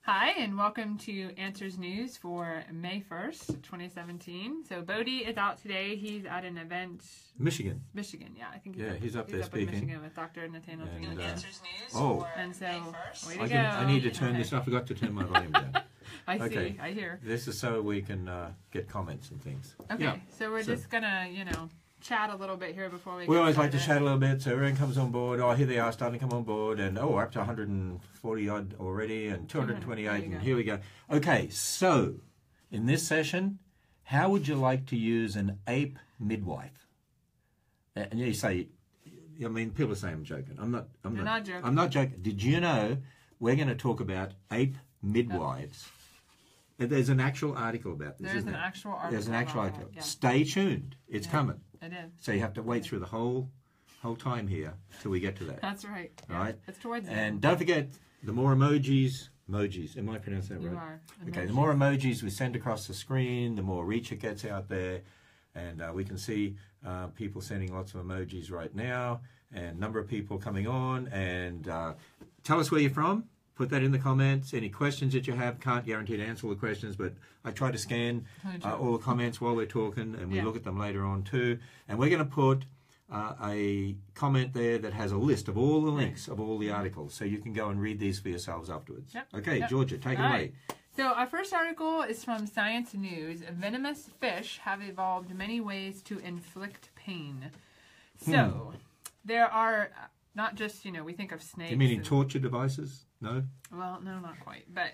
Hi, and welcome to Answers News for May 1st, 2017. So Bodie is out today. He's at an event. Michigan, yeah. I think he's up there speaking. In Michigan with Dr. Nathaniel. And, Answers News and so, way to go. I need to turn this. I forgot to turn my volume down. I see. I hear. This is so we can get comments and things. Okay, yeah. so we're just going to, chat a little bit here before we always like to chat a little bit, so everyone comes on board. Oh, here they are starting to come on board, and we're up to 140 odd already, and 228, and here we go. Okay, so in this session, how would you like to use an ape midwife? And you say, I mean, people say I'm joking. I'm not joking. I'm not joking. Did you know we're going to talk about ape midwives? There's an actual article about this. There's an actual article. Yeah. Stay tuned. It's coming. It is. So you have to wait through the whole time here till we get to that. That's right. All right. It's towards the end. end. Don't forget the more emojis. Am I pronouncing that right? You are. Okay. The more emojis we send across the screen, the more reach it gets out there, and we can see people sending lots of emojis right now, and number of people coming on. And tell us where you're from. Put that in the comments. Any questions that you have, can't guarantee to answer all the questions, but I try to scan all the comments while we're talking, and we look at them later on too. And we're going to put a comment there that has a list of all the links of all the articles, so you can go and read these for yourselves afterwards. Yep. Okay, Georgia, take it away. So our first article is from Science News. Venomous fish have evolved many ways to inflict pain. So there are not just, we think of snakes. You mean torture devices? No? Well, no, not quite. But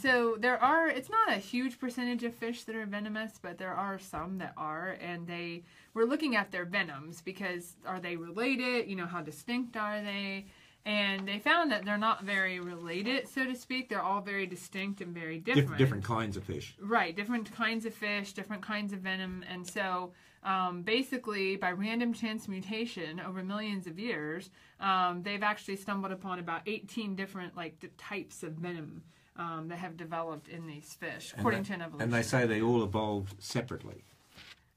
so there are, it's not a huge percentage of fish that are venomous, but there are some that are, and we're looking at their venoms because are they related? How distinct are they? And they found that they're not very related, so to speak. They're all very distinct and very different. Different kinds of fish. Right, different kinds of fish, different kinds of venom. And so basically, by random chance mutation over millions of years, they've actually stumbled upon about 18 different types of venom that have developed in these fish, according to an evolution. And they say they all evolved separately.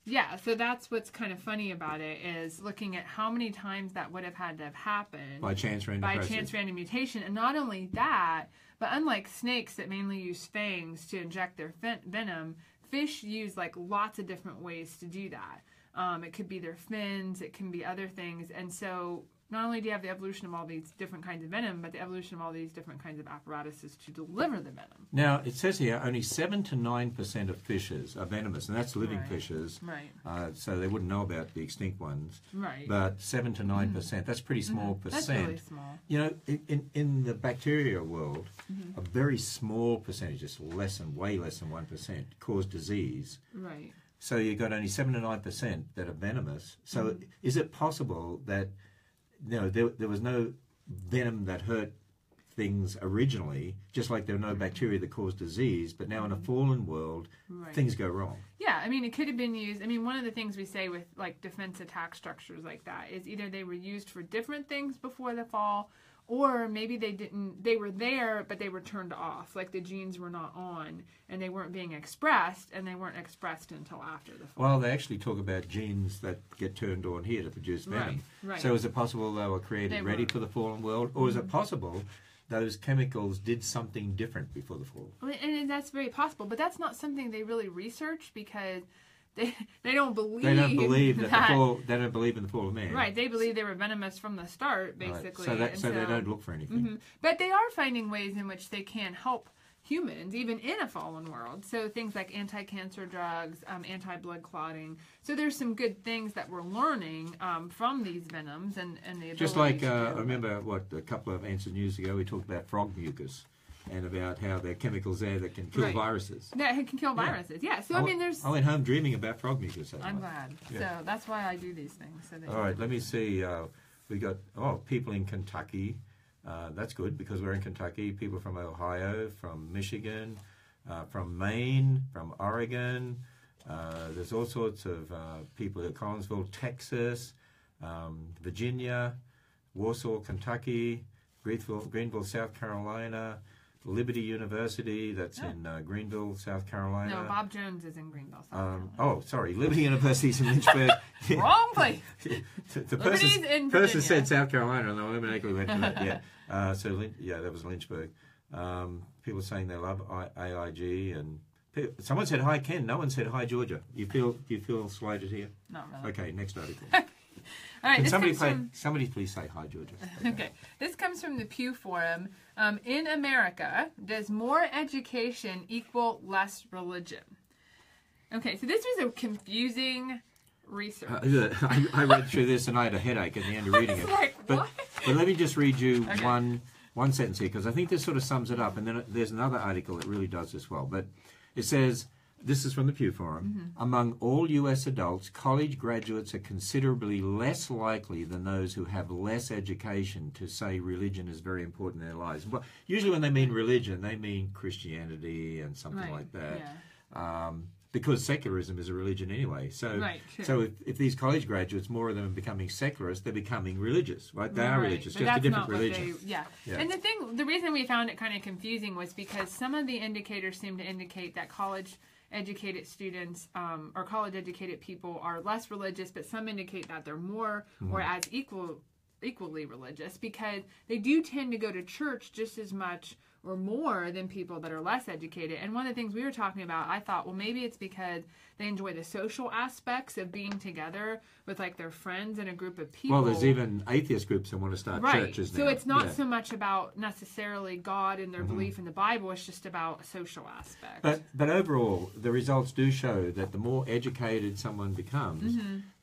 Yeah, so that's what's kind of funny about it, is looking at how many times that would have had to have happened. By chance random mutation. And not only that, but unlike snakes that mainly use fangs to inject their venom, fish use lots of different ways to do that. It could be their fins, it can be other things. And so not only do you have the evolution of all these different kinds of venom, but the evolution of all these different kinds of apparatuses to deliver the venom. Now, it says here only 7 to 9% of fishes are venomous, and that's living fishes. Right. So they wouldn't know about the extinct ones. Right. But 7 to 9%, that's pretty small percent. That's really small. In the bacteria world, a very small percentage, just way less than 1%, cause disease. Right. So you've got only 7 to 9% that are venomous. So is it possible that there was no venom that hurt things originally, just like there were no bacteria that caused disease, but now in a fallen world, things go wrong? Yeah, it could have been used. One of the things we say with defense attack structures like that is either they were used for different things before the fall, or maybe they were there, but they were turned off, the genes were not on, and they weren't being expressed, and they weren't expressed until after the fall. Well, they actually talk about genes that get turned on here to produce venom. Right. So is it possible they were created ready for the fallen world, or is it possible those chemicals did something different before the fall? And that's very possible, but that's not something they really research because they don't believe in the fall of man. Right, they believe they were venomous from the start, basically. Right. So they don't look for anything. But they are finding ways in which they can help humans, even in a fallen world. So things like anti-cancer drugs, anti-blood clotting. So there's some good things that we're learning from these venoms and the ability just like, I remember, a couple of Answer News ago, we talked about frog mucus. And about how there are chemicals there that can kill viruses. That can kill viruses, yeah. So, there's... I went home dreaming about frog mucus. I'm glad. Yeah. So that's why I do these things. All right, let me see. We got, people in Kentucky. That's good because we're in Kentucky. People from Ohio, from Michigan, from Maine, from Oregon. There's all sorts of people at Collinsville, Texas, Virginia, Warsaw, Kentucky, Greenville, South Carolina, Liberty University, that's in Greenville, South Carolina. No, Bob Jones is in Greenville, South Carolina. Sorry, Liberty University's in Lynchburg. Wrong place. the person said South Carolina, and I automatically went to that. Yeah, that was Lynchburg. People saying they love AIG, and someone said hi Ken. No one said hi Georgia. You feel slighted here? Not really. Okay, next article. All right, Can somebody please say hi Georgia? Okay, this comes from the Pew Forum. In America, does more education equal less religion? Okay, so this was a confusing research. I read through this and I had a headache at the end of reading it. Like, but let me just read you Okay. one sentence here, because I think this sort of sums it up. And then there's another article that really does this well. But it says, this is from the Pew Forum, among all U.S. adults, college graduates are considerably less likely than those who have less education to say religion is very important in their lives. But usually when they mean religion, they mean Christianity and something like that. Yeah. Because secularism is a religion anyway. So, if these college graduates, more of them are becoming secularists, they're becoming religious, right? They are religious, but just a different religion. Yeah. And the reason we found it kind of confusing was because some of the indicators seem to indicate that college-educated students or college-educated people are less religious, but some indicate that they're more or as equally religious, because they do tend to go to church just as much or more than people that are less educated. And one of the things we were talking about, I thought, well, maybe it's because they enjoy the social aspects of being together with like their friends and a group of people. Well, there's even atheist groups that want to start churches now. So it's not so much about necessarily God and their belief in the Bible, it's just about a social aspect. But overall, the results do show that the more educated someone becomes,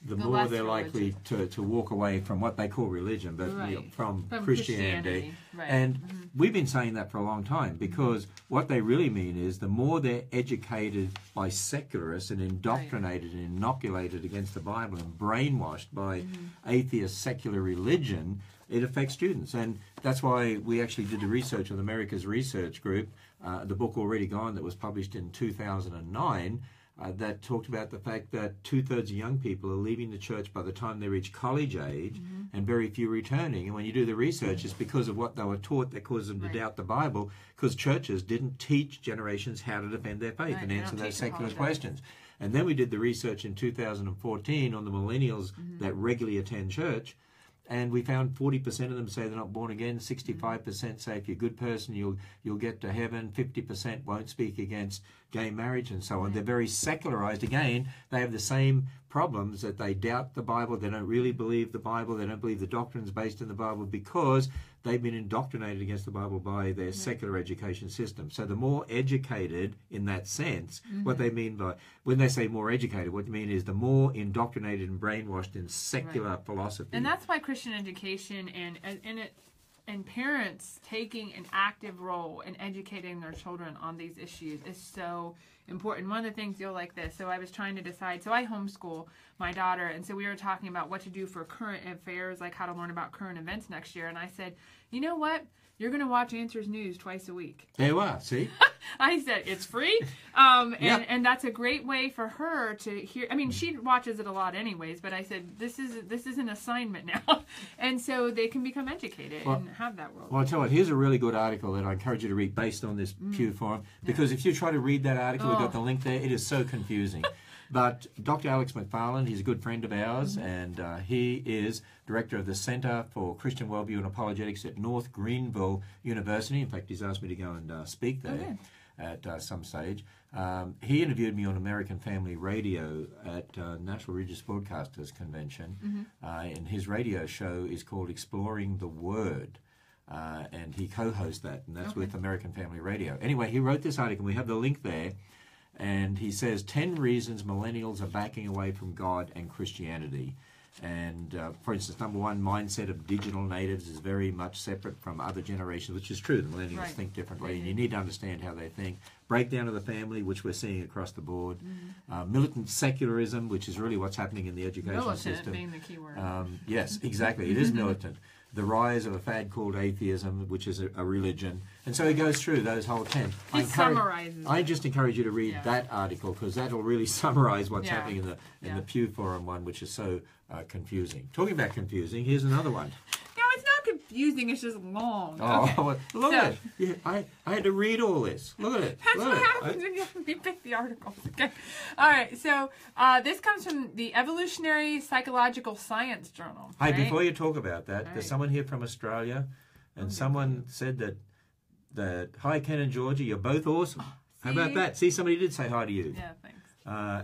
the more they're likely to walk away from what they call religion, but from Christianity. Right. And we've been saying that for a long time, because what they really mean is the more they're educated by secularists and indoctrinated and inoculated against the Bible and brainwashed by atheist secular religion, it affects students. And that's why we actually did the research with America's Research Group, the book Already Gone that was published in 2009, that talked about the fact that 2/3 of young people are leaving the church by the time they reach college age, and very few returning. And when you do the research, it's because of what they were taught that caused them to doubt the Bible, because churches didn't teach generations how to defend their faith and answer those secular questions. And then we did the research in 2014 on the millennials that regularly attend church, and we found 40% of them say they're not born again, 65% say if you're a good person you'll get to heaven, 50% won't speak against gay marriage and so on. They're very secularized. Again, they have the same problems, that they doubt the Bible, they don't really believe the Bible, they don't believe the doctrines based in the Bible, because they've been indoctrinated against the Bible by their secular education system. So the more educated in that sense, what they mean by, when they say more educated, what they mean is the more indoctrinated and brainwashed in secular philosophy. And that's why Christian education and parents taking an active role in educating their children on these issues is so important. One of the things you'll like this. So I was trying to decide. So I homeschool my daughter, and so we were talking about what to do for current affairs, like how to learn about current events next year. And I said, you know what? You're going to watch Answers News twice a week. There you are, see? I said, it's free. And that's a great way for her to hear. I mean, she watches it a lot anyways, but I said, this is an assignment now. And so they can become educated and have that world. Well, I'll tell you what, here's a really good article that I encourage you to read based on this Pew Forum, because if you try to read that article, we've got the link there, it is so confusing. But Dr. Alex McFarland, he's a good friend of ours, and he is director of the Center for Christian Worldview and Apologetics at North Greenville University. In fact, he's asked me to go and speak there at some stage. He interviewed me on American Family Radio at National Religious Broadcasters Convention, and his radio show is called Exploring the Word. And he co-hosts that, and that's with American Family Radio. Anyway, he wrote this article, we have the link there. And he says 10 reasons millennials are backing away from God and Christianity. And for instance, number one, mindset of digital natives is very much separate from other generations, which is true. The millennials think differently, and you need to understand how they think. Breakdown of the family, which we're seeing across the board. Militant secularism, which is really what's happening in the education system. Militant being the key word. Yes, exactly. It is militant. The rise of a fad called atheism, which is a religion. And so he goes through those whole 10. I just encourage you to read that article, because that will really summarize what's happening in the Pew Forum one, which is so confusing. Talking about confusing, here's another one. No, it's not confusing, it's just long. Well, look at it. Yeah, I had to read all this. Look at it. That's what happens when you pick the articles. Okay. All right, so this comes from the Evolutionary Psychological Science Journal. Hey, before you talk about that, there's someone here from Australia, and someone said that that hi, Ken and Georgia, you're both awesome. How about that? See, somebody did say hi to you. Yeah, thanks.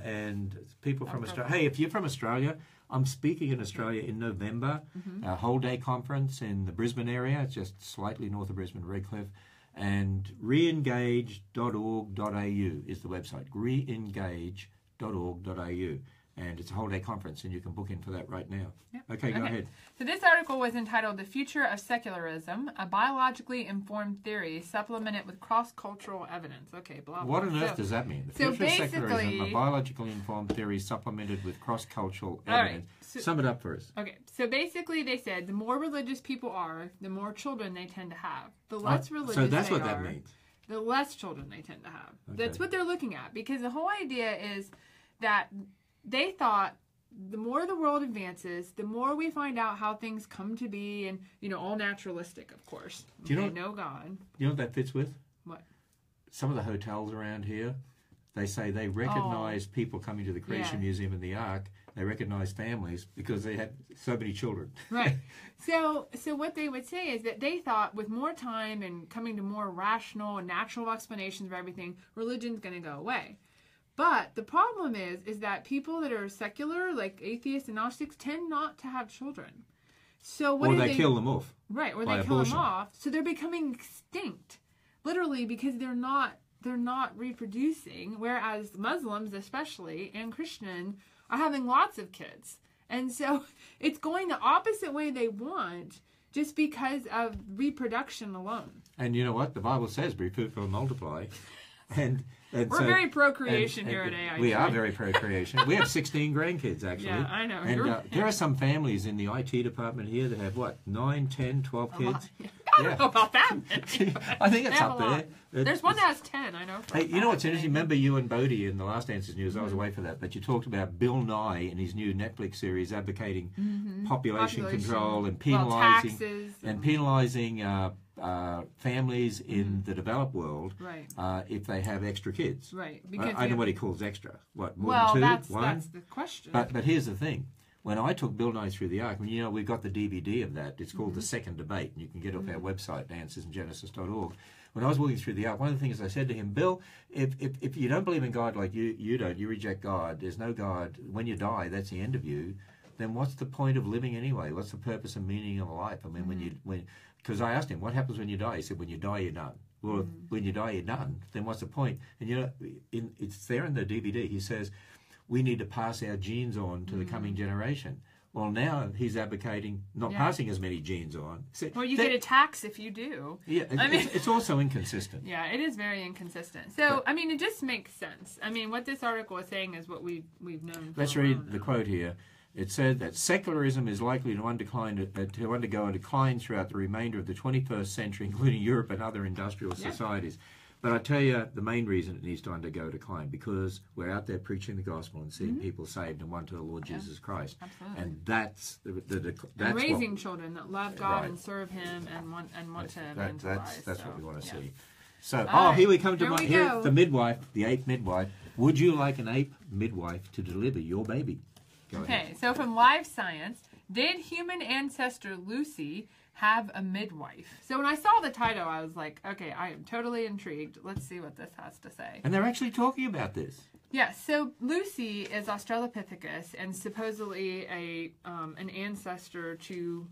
And people from Australia. Hey, if you're from Australia, I'm speaking in Australia in November, a whole day conference in the Brisbane area, just slightly north of Brisbane, Redcliffe. And reengage.org.au is the website, reengage.org.au. And it's a whole day conference, and you can book in for that right now. Yep. Okay, go ahead. So this article was entitled The Future of Secularism, a Biologically Informed Theory Supplemented with Cross-Cultural Evidence. Okay, blah, blah. What on earth does that mean? The Future of Secularism, a Biologically Informed Theory Supplemented with Cross-Cultural Evidence. Right, sum it up for us. Okay, so basically they said the more religious people are, the more children they tend to have. The less religious so that's they what are, that means. The less children they tend to have. Okay. That's what they're looking at, because the whole idea is that they thought the more the world advances, the more we find out how things come to be, and, all naturalistic, of course. Do you know no God. You know what that fits with? What? Some of the hotels around here, they say they recognize people coming to the Creation Museum and the Ark. They recognize families because they had so many children. Right. So what they would say is that they thought with more time and coming to more rational and natural explanations of everything, religion's going to go away. But the problem is that people that are secular, like atheists and Gnostics, tend not to have children. So what or they kill them off. Right, or they kill them off. So they're becoming extinct, literally, because they're not reproducing. Whereas Muslims, especially, and Christian, are having lots of kids, and so it's going the opposite way they want, just because of reproduction alone. And you know what? The Bible says, "Be fruitful and multiply." And we're very procreation here at AIT. We are very procreation. We have 16 grandkids, actually. Yeah, I know. And there are some families in the IT department here that have, 9, 10, 12 kids? I don't know about that many. I think it's up there. There's one that has 10, I know. Hey, you know what's interesting? Remember you and Bodie in the last Answers News, I was away for that, but you talked about Bill Nye in his new Netflix series advocating population control and penalizing families in the developed world if they have extra kids. Right. I know what he calls extra. What, more than two? That's the question. But here's the thing. When I took Bill Nye through the Ark, we've got the DVD of that. It's called The Second Debate, and you can get it off our website, answersandgenesis.org. When I was walking through the Ark, one of the things I said to him, Bill, if you don't believe in God like you don't, you reject God, there's no God, when you die, that's the end of you, then what's the point of living anyway? What's the purpose and meaning of life? I mean, because I asked him, what happens when you die? He said, when you die, you're done. Well, when you die, you're done. Then what's the point? And it's there in the DVD. He says, we need to pass our genes on to the coming generation. Well, now he's advocating not passing as many genes on. Well, you get a tax if you do. Yeah, it's also inconsistent. Yeah, it is very inconsistent. So, it just makes sense. What this article is saying is what we've known. Let's read the quote here. It said that secularism is likely to undergo a decline throughout the remainder of the 21st century, including Europe and other industrial societies. But I tell you, the main reason it needs to undergo a decline, because we're out there preaching the gospel and seeing people saved and won to the Lord Jesus Christ. Absolutely. And that's and raising children that love God and serve Him and want to evangelize. That's what we want to see. So, here we come to the midwife, the ape midwife. Would you like an ape midwife to deliver your baby? Go ahead. So from Live Science, did human ancestor Lucy have a midwife? So when I saw the title, I was like, okay, I am totally intrigued. Let's see what this has to say. And they're actually talking about this. Yeah, so Lucy is Australopithecus and supposedly an ancestor to,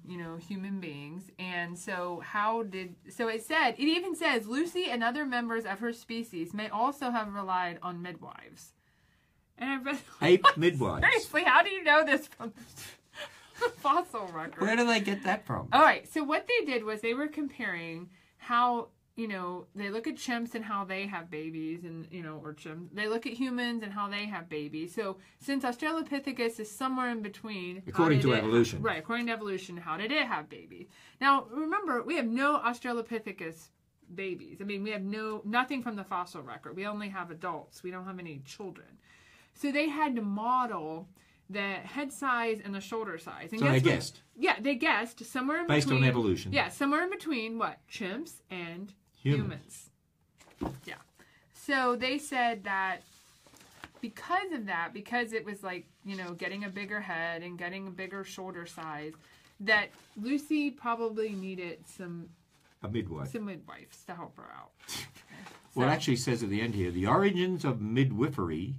human beings. And so it even says Lucy and other members of her species may also have relied on midwives. And I read, ape midwives. Seriously, how do you know this from the fossil record? Where do they get that from? All right, so what they did was they were comparing how, they look at chimps and how they have babies, and, or chimps. They look at humans and how they have babies. So since Australopithecus is somewhere in between. According to evolution. Right, according to evolution, how did it have babies? Now, remember, we have no Australopithecus babies. We have nothing from the fossil record. We only have adults. We don't have any children. So they had to model the head size and the shoulder size. And so they guessed. Yeah, they guessed somewhere in between. Based on evolution. Yeah, somewhere in between what? Chimps and humans. Yeah. So they said that because of that, because it was like, getting a bigger head and getting a bigger shoulder size, that Lucy probably needed some A midwife. Some midwives to help her out. Okay. Well, it actually says at the end here, the origins of midwifery.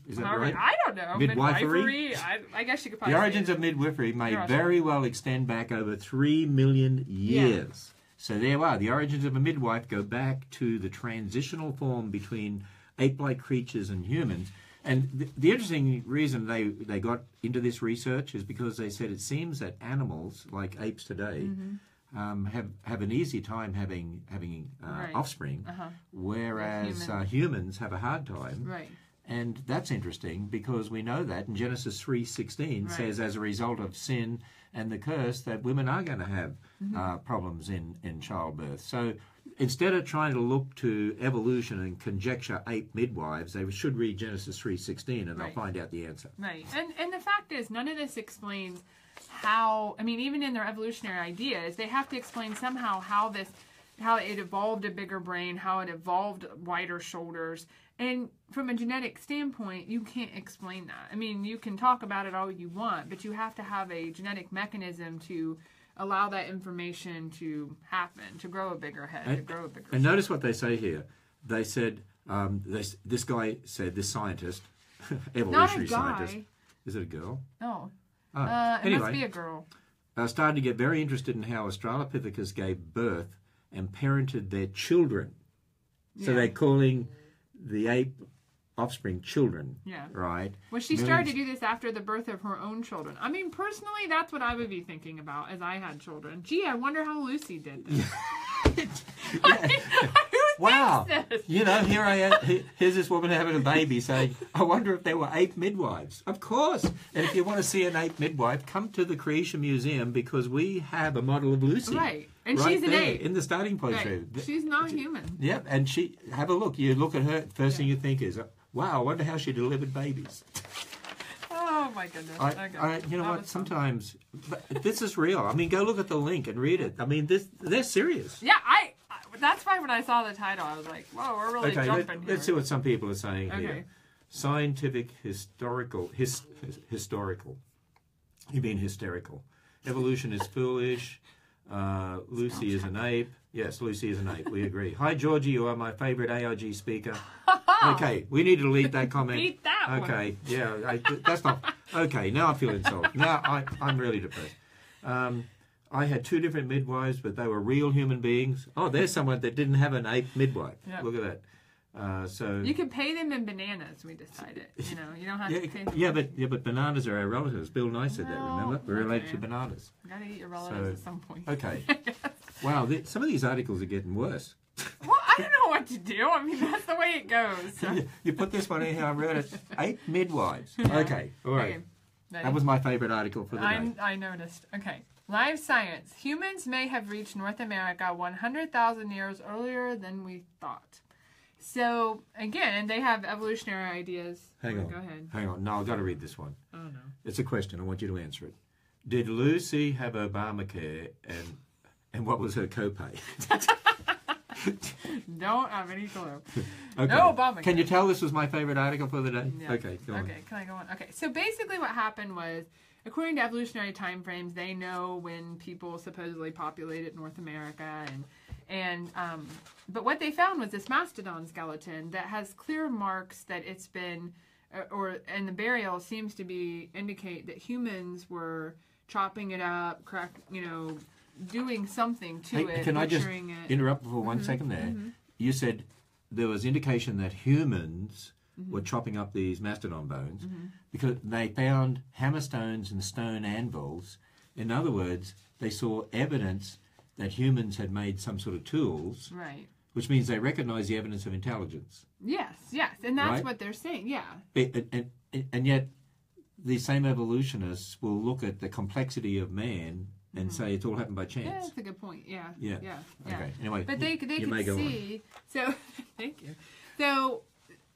Is that right? I don't know. Midwifery? I guess you could probably The origins of midwifery may very well extend back over 3 million years. Yeah. So there you are. The origins of a midwife go back to the transitional form between ape-like creatures and humans. And the interesting reason they got into this research is because they said it seems that animals, like apes today, have an easy time having offspring, whereas humans have a hard time. Right. And that's interesting because we know that in Genesis 3:16 says as a result of sin and the curse that women are going to have problems in childbirth. So instead of trying to look to evolution and conjecture ape midwives, they should read Genesis 3:16 and they'll find out the answer. Right. And the fact is, none of this explains how, I mean, even in their evolutionary ideas, they have to explain somehow how it evolved a bigger brain, how it evolved wider shoulders. And from a genetic standpoint, you can't explain that. I mean, you can talk about it all you want, but you have to have a genetic mechanism to allow that information to happen, to grow a bigger head, to grow a bigger And notice what they say here. They said, this guy said, this scientist, evolutionary scientist. Is it a girl? No. Anyway, it must be a girl. Started to get very interested in how Australopithecus gave birth and parented their children. So they're calling the ape offspring children, right? Well, she started to do this after the birth of her own children. I mean, personally, that's what I would be thinking about as I had children. Gee, I wonder how Lucy did this. Wow. You know, here I am. Here's this woman having a baby saying, I wonder if there were ape midwives. Of course. And if you want to see an ape midwife, come to the Creation Museum because we have a model of Lucy. Right. And she's an ape. In the starting point room. She's not human. Yep. And have a look. You look at her, first thing you think is, wow, I wonder how she delivered babies. Oh, my goodness. You know what? Sometimes, this is real. I mean, go look at the link and read it. I mean, they're serious. Yeah, that's why when I saw the title, I was like, whoa, we're really jumping here. Let's see what some people are saying here. Scientific, historical. You mean hysterical. Evolution is foolish. Lucy is an ape. Yes, Lucy is an ape. We agree. Hi, Georgie. You are my favorite AIG speaker. Okay, we need to delete that comment. Delete that one. Okay, yeah, that's not... Okay, now I feel insulted. Now I'm really depressed. I had 2 different midwives, but they were real human beings. Oh, there's someone that didn't have an ape midwife. Yep. Look at that. So you can pay them in bananas. We decided. You know, you don't have to pay. But bananas are our relatives. Bill Nye said that. Remember, we're related to bananas. You gotta eat your relatives at some point. Okay. Wow, some of these articles are getting worse. Well, I don't know what to do. I mean, that's the way it goes. So. You put this one in here. I read it. 8 midwives. Okay. All right. Okay. That was my favorite article for the day. I noticed. Okay. Live science. Humans may have reached North America 100,000 years earlier than we thought. So, again, they have evolutionary ideas. Hang on. Go ahead. Hang on. No, I've got to read this one. Oh, no. It's a question. I want you to answer it. Did Lucy have Obamacare and what was her copay? Don't have any clue. Okay. No Obamacare. Can you tell this was my favorite article for the day? Yeah. Okay, go on. Okay, can I go on? Okay, so basically what happened was, according to evolutionary time frames, they know when people supposedly populated North America, but what they found was this mastodon skeleton that has clear marks that it's been, and the burial seems to indicate that humans were chopping it up, doing something to it. Can I just interrupt for 1 second there? Mm-hmm. You said there was indication that humans were chopping up these mastodon bones because they found hammer stones and stone anvils. In other words, they saw evidence that humans had made some sort of tools, right? Which means they recognize the evidence of intelligence. Yes, and that's what they're saying. Yeah, and yet these same evolutionists will look at the complexity of man and say it's all happened by chance. Yeah, that's a good point. Yeah. Okay. Anyway, but they could see. So thank you.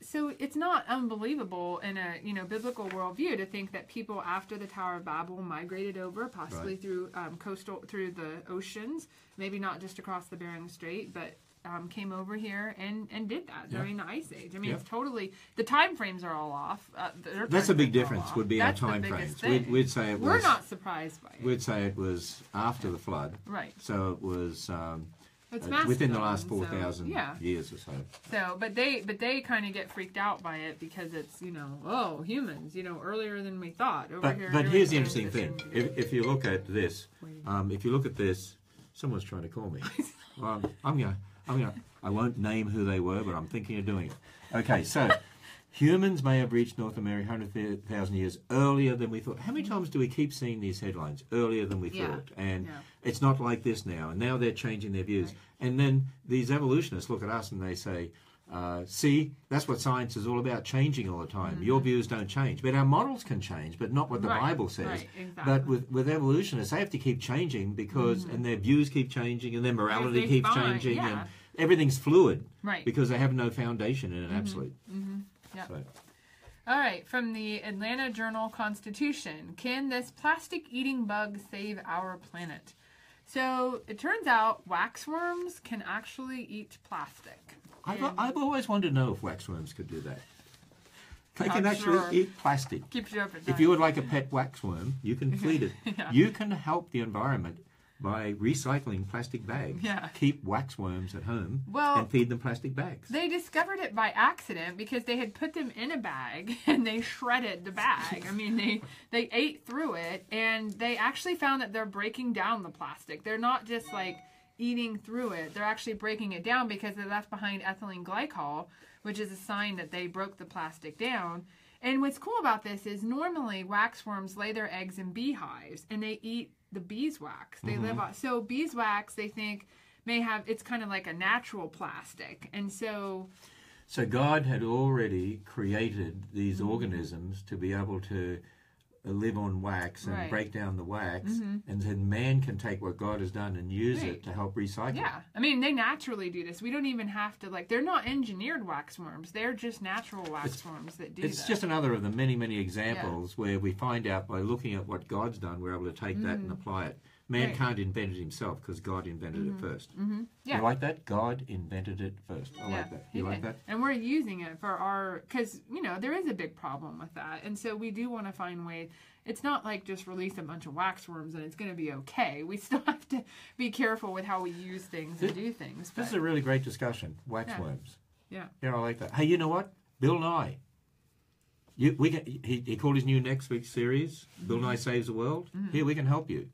So it's not unbelievable in a biblical worldview to think that people after the Tower of Babel migrated over, possibly through the oceans, maybe not just across the Bering Strait, but came over here and did that during the Ice Age. I mean, Yep. it's totally, the time frames are all off. That's a big difference, would be That's our the time biggest frames. thing. We'd say it was... We're not surprised by it. We'd say it was after the flood. Right. So it was It's within the last Mastodon, 4,000 yeah. years or so. So, but they kind of get freaked out by it because it's, humans, earlier than we thought. But here's the interesting thing. If you look at this, someone's trying to call me. I won't name who they were, but I'm thinking of doing it. Okay, so humans may have reached North America 100,000 years earlier than we thought. How many times do we keep seeing these headlines? Earlier than we thought. And it's not like this now. And now they're changing their views. Right. And then these evolutionists look at us and they say, see, that's what science is all about, changing all the time. Your views don't change. But our models can change, but not what the Bible says. Right, exactly. But with evolutionists, they have to keep changing because, and their views keep changing, and their morality keeps changing, and everything's fluid. Right. Because they have no foundation in an absolute. Yep. So. All right, from the Atlanta Journal-Constitution, can this plastic-eating bug save our planet? So it turns out waxworms can actually eat plastic. I've always wanted to know if waxworms could do that. They can Not actually sure. eat plastic. Keeps you up at night. If you would like a pet waxworm, you can feed it. Yeah. You can help the environment by recycling plastic bags. Yeah. Keep waxworms at home Well, and feed them plastic bags. They discovered it by accident because they had put them in a bag and they shredded the bag. I mean, they ate through it, and they actually found that they're breaking down the plastic. They're not just like eating through it. They're actually breaking it down because they left behind ethylene glycol, which is a sign that they broke the plastic down. And what's cool about this is normally waxworms lay their eggs in beehives and they eat the beeswax. They live on, so beeswax, they think, may have, it's kind of like a natural plastic. And so God had already created these organisms to be able to live on wax and break down the wax, and then man can take what God has done and use it to help recycle. Yeah, I mean, they naturally do this. We don't even have to, they're not engineered waxworms. They're just natural waxworms that do this. It's just another of the many, many examples where we find out by looking at what God's done, we're able to take that and apply it. Man can't invent it himself because God invented it first. Yeah. You like that? God invented it first. I like that. You like that? And we're using it for our, because, there is a big problem with that. And so we do want to find ways. It's not like just release a bunch of waxworms and it's going to be okay. We still have to be careful with how we use things and do things. This is a really great discussion. Waxworms. Yeah. Yeah, I like that. Hey, you know what? Bill Nye. He called his new next week's series, Bill Nye Saves the World. Here, we can help you.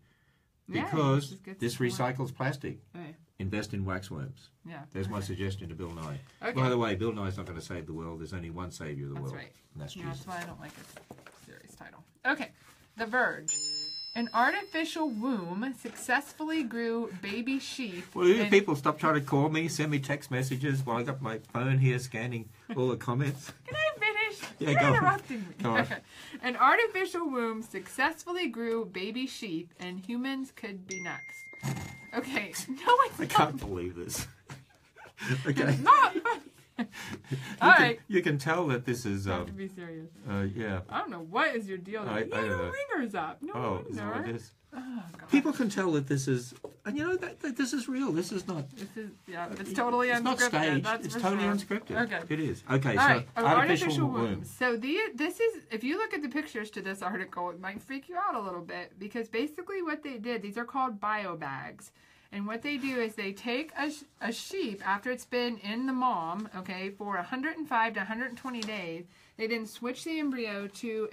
Because this recycles plastic. Right. Invest in waxworms. Yeah. There's my suggestion to Bill Nye. Okay. By the way, Bill Nye's not going to save the world. There's only one savior of the world. That's right. And that's Yeah, Jesus. that's why I don't like its series title. Okay. The Verge. An artificial womb successfully grew baby sheep. Well, you people stop trying to call me, send me text messages while I got my phone here scanning all the comments. Can I finish? Yeah, You're go on. interrupting me. Go on. Okay. An artificial womb successfully grew baby sheep, and humans could be next. Okay. No, it's I not. can't believe this. Okay. It's not funny. All right. You can tell that this is. You have to be serious. Yeah. I don't know what is your deal. I You don't have know. ringers up. No Oh, wonder. is that what it is? Oh, God. People can tell that this is, and that this is real. This is not. This is, it's totally unscripted. It's not staged. That's it's for totally sure. unscripted. Okay. It is. Okay, All so right. artificial womb. So this is, if you look at the pictures to this article, it might freak you out a little bit because basically what they did, these are called biobags. And what they do is they take a sheep after it's been in the mom, for 105 to 120 days. They then switch the embryo to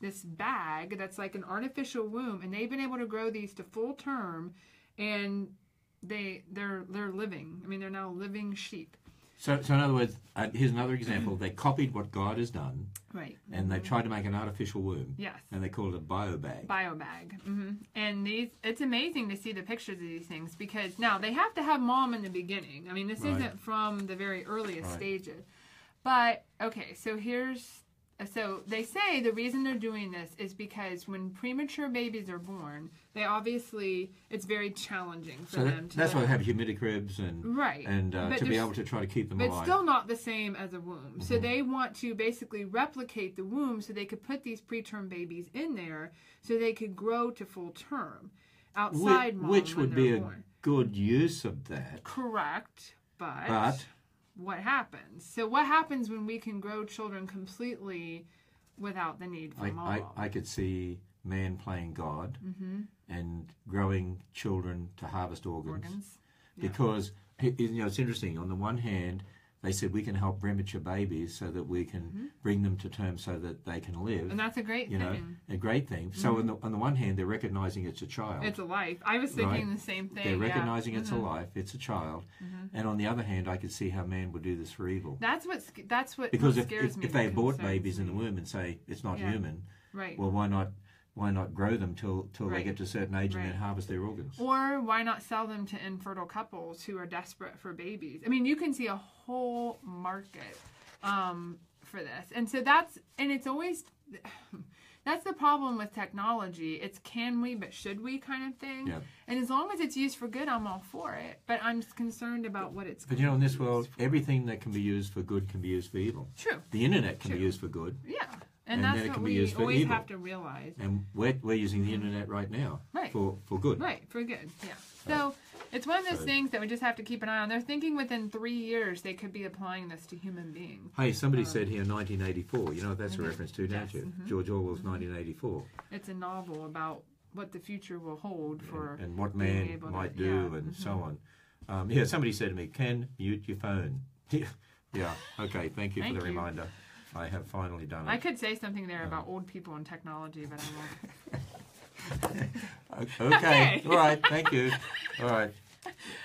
this bag that's like an artificial womb, and they've been able to grow these to full term, and they're living. I mean, they're now living sheep. So in other words, here's another example. They copied what God has done, right? And they tried to make an artificial womb. Yes. And they called it a biobag. Biobag. And it's amazing to see the pictures of these things because now they have to have mom in the beginning. I mean, this isn't from the very earliest stages. But okay, so they say the reason they're doing this is because when premature babies are born, it's very challenging for them to. That's why they have humidicribs and to be able to try to keep them alive. But still not the same as a womb. So they want to basically replicate the womb so they could put these preterm babies in there so they could grow to full term outside mom which when would they're be born. a good use of that. Correct. But what happens? So what happens when we can grow children completely without the need for mom? I could see man playing God and growing children to harvest organs. Yeah. Because, it's interesting. On the one hand, they said we can help premature babies so that we can bring them to term so that they can live. And that's a great thing. A great thing. So on the one hand, they're recognizing it's a child. It's a life. I was thinking the same thing. They're recognizing it's a life. It's a child. And on the other hand, I could see how man would do this for evil. That's what because scares me. If they abort babies in the womb and say it's not human, right? Well, why not grow them till they get to a certain age and then harvest their organs? Or why not sell them to infertile couples who are desperate for babies? I mean, you can see a whole market for this. And so it's always, that's the problem with technology. It's can we, but should we kind of thing. Yeah. And as long as it's used for good, I'm all for it. But I'm concerned about what it's But in this world, everything that can be used for good can be used for evil. True. The internet can be used for good. Yeah. And that's what we always have to realize. And we're using the internet right now for good. Right, for good, yeah. So it's one of those things that we just have to keep an eye on. They're thinking within 3 years they could be applying this to human beings. Hey, somebody said here 1984. You know what that's a reference to, don't you? George Orwell's 1984. It's a novel about what the future will hold for and what man might do and so on. Somebody said to me, Ken, mute your phone. Yeah, okay, thank you for the reminder. I have finally done it. I could say something there about old people and technology, but I won't. Okay. All right. Thank you. All right.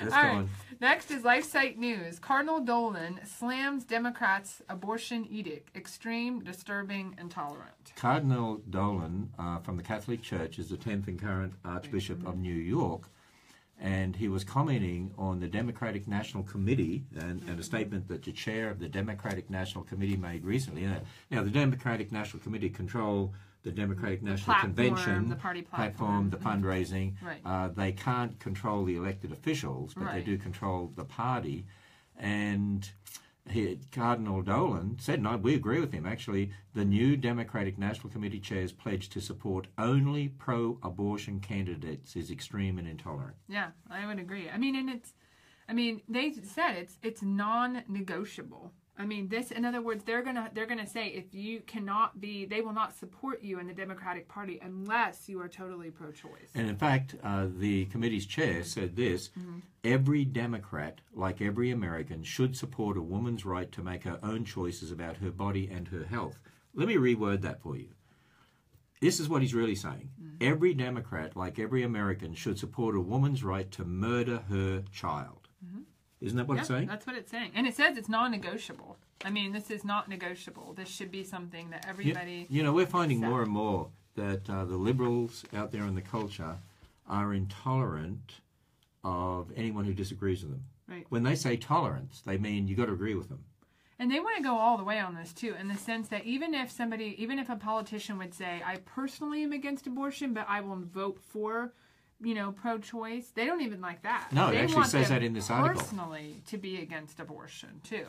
Let's go on. Next is LifeSite News. Cardinal Dolan slams Democrats' abortion edict. Extreme, disturbing, intolerant. Cardinal Dolan from the Catholic Church is the 10th and current Archbishop of New York. And he was commenting on the Democratic National Committee and a statement that the chair of the Democratic National Committee made recently. Now, the Democratic National Committee control the Democratic National Convention, the party platform, the fundraising. Right. They can't control the elected officials, but they do control the party. And Cardinal Dolan said, and we agree with him, actually, the new Democratic National Committee chairs pledge to support only pro-abortion candidates is extreme and intolerant. Yeah, I would agree. They said it's non-negotiable. In other words, they're gonna say if you cannot be, they will not support you in the Democratic Party unless you are totally pro-choice. And in fact, the committee's chair said this: every Democrat, like every American, should support a woman's right to make her own choices about her body and her health. Let me reword that for you. This is what he's really saying. Every Democrat, like every American, should support a woman's right to murder her child. Isn't that what it's saying? That's what it's saying. And it says it's non-negotiable. This is not negotiable. This should be something that everybody... we're finding more and more that the liberals out there in the culture are intolerant of anyone who disagrees with them. Right. When they say tolerance, they mean you got to agree with them. And they want to go all the way on this, too, in the sense that even if a politician would say, I personally am against abortion, but I will vote for... pro-choice. They don't even like that. No, it actually says that in this article. Personally, to be against abortion too,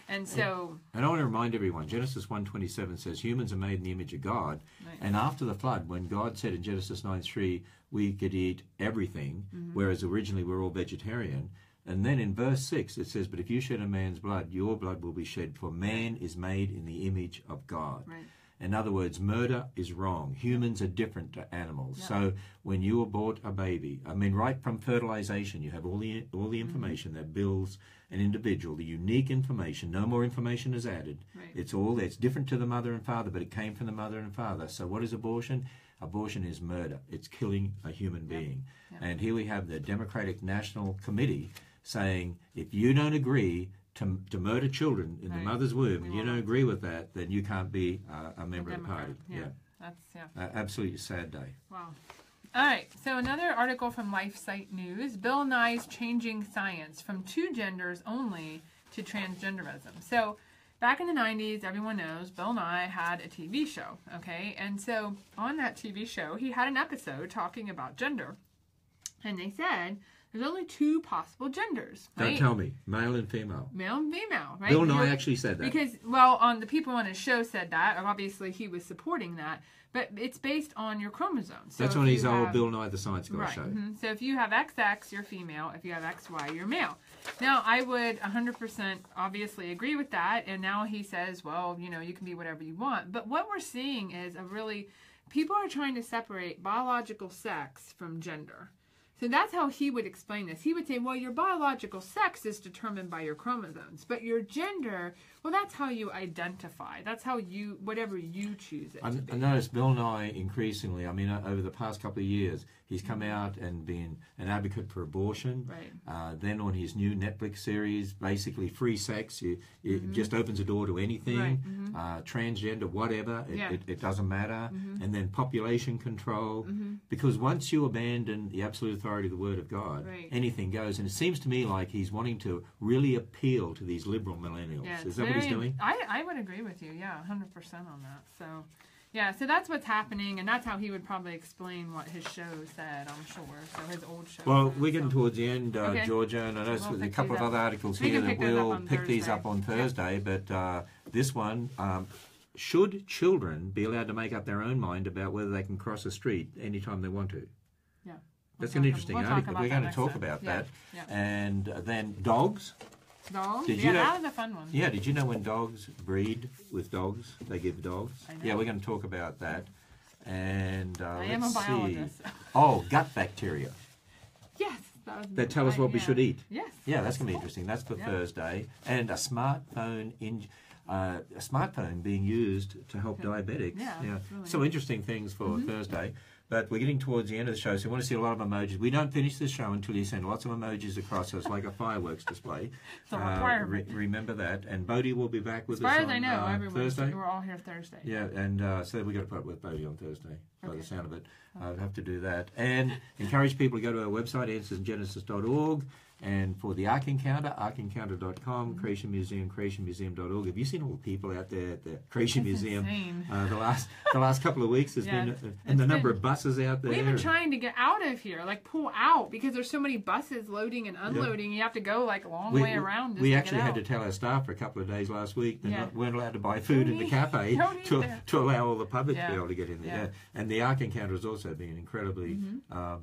and so. And I want to remind everyone: Genesis 1:27 says humans are made in the image of God, and after the flood, when God said in Genesis 9:3 we could eat everything, whereas originally we were all vegetarian, and then in verse 6 it says, "But if you shed a man's blood, your blood will be shed, for man is made in the image of God." Right. In other words, murder is wrong. Humans are different to animals. Yeah. So when you abort a baby, right from fertilization, you have all the information that builds an individual, the unique information. No more information is added. Right. It's different to the mother and father, but it came from the mother and father. So what is abortion? Abortion is murder. It's killing a human being. Yep. And here we have the Democratic National Committee saying, if you don't agree to murder children in the mother's womb, and you don't agree with that, then you can't be a member of the party. That's absolutely sad day. Wow. All right, so another article from LifeSite News, Bill Nye's Changing Science from 2 genders only to transgenderism. So back in the 90s, everyone knows Bill Nye had a TV show, okay? And so on that TV show, he had an episode talking about gender. And they said There's only two possible genders. Right? Don't tell me. Male and female. Male and female, right? Bill Nye actually said that. Because, well, on the people on his show said that. Obviously, he was supporting that. But it's based on your chromosomes. So that's on his old Bill Nye the Science Guy show. So if you have XX, you're female. If you have XY, you're male. Now, I would 100% obviously agree with that. And now he says, well, you know, you can be whatever you want. But what we're seeing is people are trying to separate biological sex from gender. So that's how he would explain this. He would say, well, your biological sex is determined by your chromosomes, but your gender, well, that's how you identify. That's how whatever you choose it to be. I noticed Bill Nye increasingly, I mean, over the past couple of years, he's come out and been an advocate for abortion. Right. Then on his new Netflix series, basically free sex, it just opens the door to anything, right. Transgender, whatever, it doesn't matter. And then population control, because once you abandon the absolute authority of the Word of God, right. anything goes. And it seems to me like he's wanting to really appeal to these liberal millennials. Yeah, Is that what he's doing? I would agree with you, 100% on that. So, yeah, so that's what's happening, and that's how he would probably explain what his show said, I'm sure. So his old show. Well, we're getting towards the end, Georgia, and I know there's a couple of other articles here that we'll pick these up on Thursday, but this one, should children be allowed to make up their own mind about whether they can cross a street anytime they want to? Yeah. That's an interesting article. We're going to talk about that. Yeah. And then dogs. Dogs? Did you know, that was a fun one. Yeah, did you know when dogs breed with dogs, they give dogs? I know. Yeah, we're going to talk about that. And I am a biologist. Oh, gut bacteria. Yes. That tell us what we should eat. Yes. Yeah, that's going to be interesting. That's for Thursday. And a smartphone being used to help diabetics. Yeah. Really Some interesting things for Thursday. But we're getting towards the end of the show, so we want to see a lot of emojis. We don't finish the show until you send lots of emojis across, so it's like a fireworks display. It's a requirement. Remember that. And Bodie will be back with us on Thursday. As far as I know, Thursday. We're all here Thursday. Yeah, and so we've got to put up with Bodie on Thursday, by the sound of it. I'll have to do that. And encourage people to go to our website, answersgenesis.org. And for the Ark Encounter, arkencounter.com, Creation Museum, creationmuseum.org. Have you seen all the people out there at the Creation Museum? The last couple of weeks has been, and the number of buses out there. We've been trying to get out of here, like pull out, because there's so many buses loading and unloading. You have to go like a long way around. We actually had to tell our staff for a couple of days last week that weren't allowed to buy food in the cafe to allow all the public to be able to get in there. Yeah. And the Ark Encounter has also been incredibly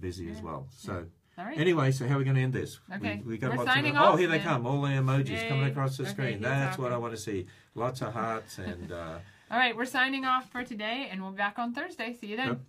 busy as well. So. All right. Anyway, so how are we going to end this? Okay. We got We're lots signing of off. Oh, here they come. All the emojis coming across the screen. That's talking. what I want to see. Lots of hearts and... All right, we're signing off for today, and we'll be back on Thursday. See you then. Yep.